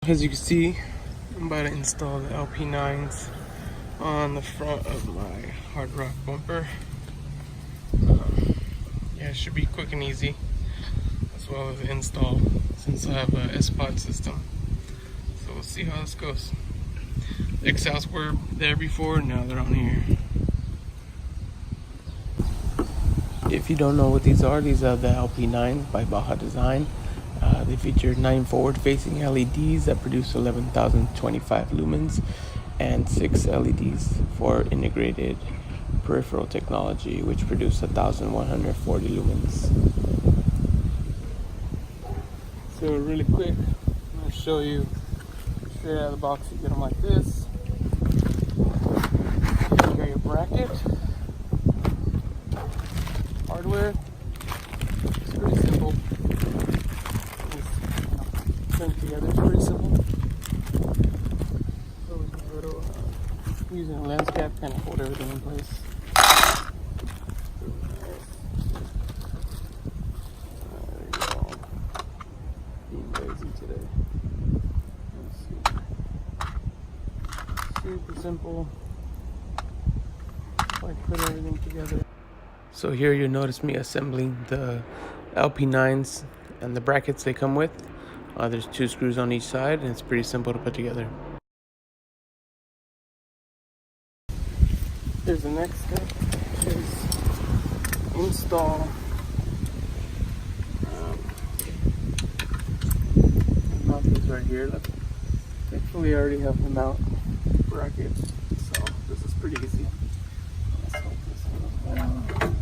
As you can see, I'm about to install the LP9s on the front of my hard rock bumper. Yeah, it should be quick and easy, as well as the install, since I have a sPOD system. So we'll see how this goes. The exhausts were there before, now they're on here. If you don't know what these are the LP9 by Baja Design. They feature 9 forward-facing LEDs that produce 11,025 lumens and 6 LEDs for integrated peripheral technology, which produce 1,140 lumens. So really quick, I'm going to show you straight out of the box. You get them like this. Here your bracket, hardware. It's pretty simple. Just together, it's pretty simple. Using a lens cap, kind of hold everything in place. There you go. Being lazy today. Let's see. Super simple. Like put everything together. So here you notice me assembling the LP9s and the brackets they come with. There's 2 screws on each side, and it's pretty simple to put together. Here's the next step, is install mount these right here. Look, thankfully I already have the mount bracket, so this is pretty easy. Let's hope this goes well.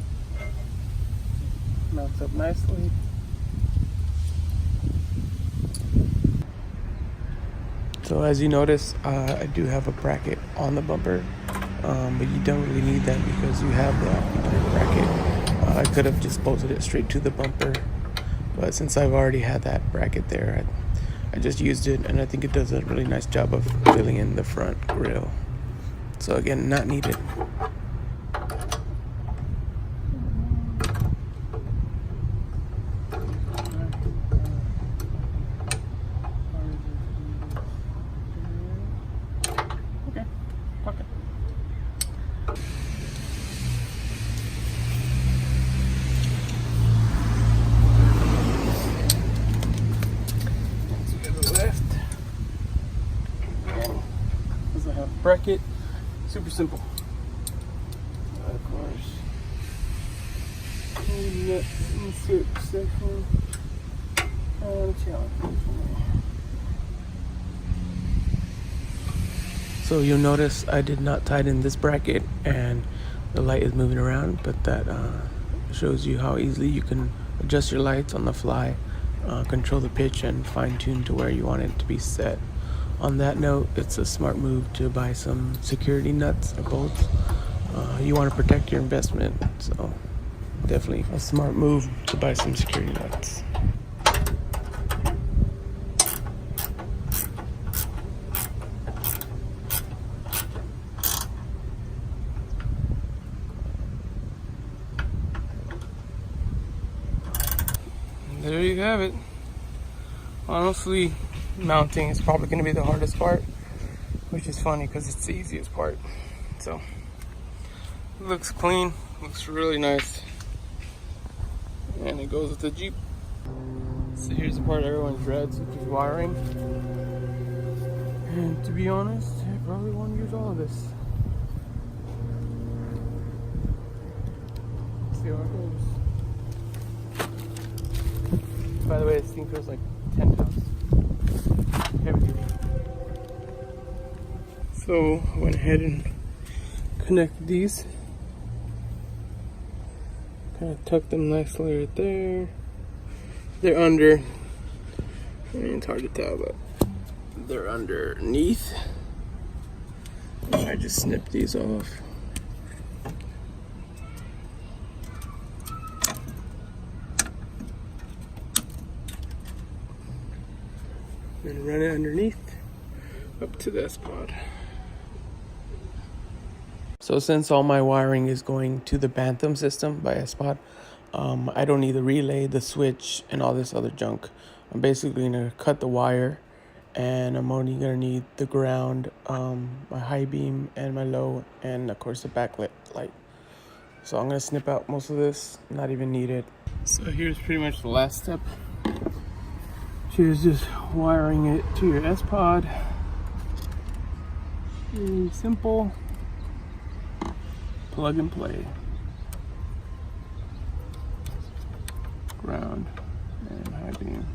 Mounts up nicely. So as you notice, I do have a bracket on the bumper, but you don't really need that because you have the LP9 bracket. I could have just bolted it straight to the bumper, but since I've already had that bracket there, I just used it, and I think it does a really nice job of filling in the front grille. So again, not needed. Bracket, super simple. Of course, insert section and challenge. So you'll notice I did not tighten this bracket, and the light is moving around, but that shows you how easily you can adjust your lights on the fly, control the pitch, and fine-tune to where you want it to be set. On that note, it's a smart move to buy some security nuts or bolts. You want to protect your investment, so definitely a smart move to buy some security nuts. There you have it. Honestly, mounting is probably going to be the hardest part, which is funny because it's the easiest part. So it looks clean, looks really nice, and it goes with the Jeep. So here's the part everyone dreads, which is wiring, and to be honest, I probably won't use all of this. Let's see how it goes. By the way, this thing feels like 10 pounds. Heavy duty. So I went ahead and connected these. Kind of tucked them nicely right there. They're under. I mean, it's hard to tell, but they're underneath. And I just snipped these off. And run it underneath up to the sPOD. So since all my wiring is going to the Bantam system by sPOD, I don't need the relay, the switch, and all this other junk. I'm basically going to cut the wire and I'm only gonna need the ground, my high beam and my low, and of course the backlit light. So I'm gonna snip out most of this, not even needed. So here's pretty much the last step, which is just wiring it to your sPOD. Very simple, plug and play. Ground and high beam.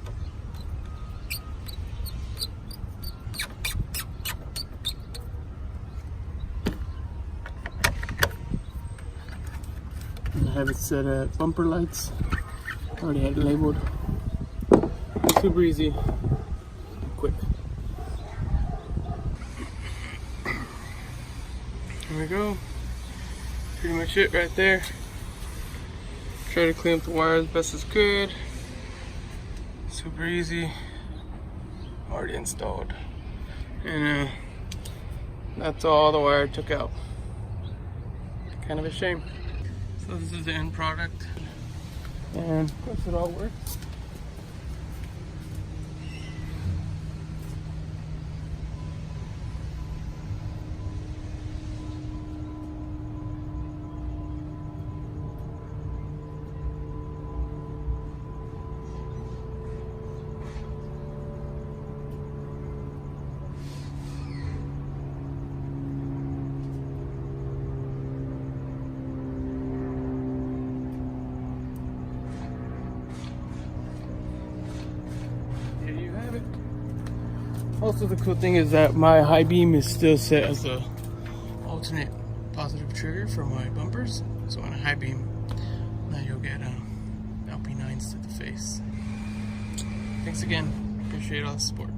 I have it set at bumper lights. I already had it labeled. Super easy, quick. There we go. Pretty much it right there. Try to clean up the wire as best as could. Super easy. Already installed. And that's all the wire I took out. Kind of a shame. So this is the end product. And of course it all works. Also, the cool thing is that my high beam is still set as the alternate positive trigger for my bumpers. So on a high beam, now you'll get LP9s to the face. Thanks again. Appreciate all the support.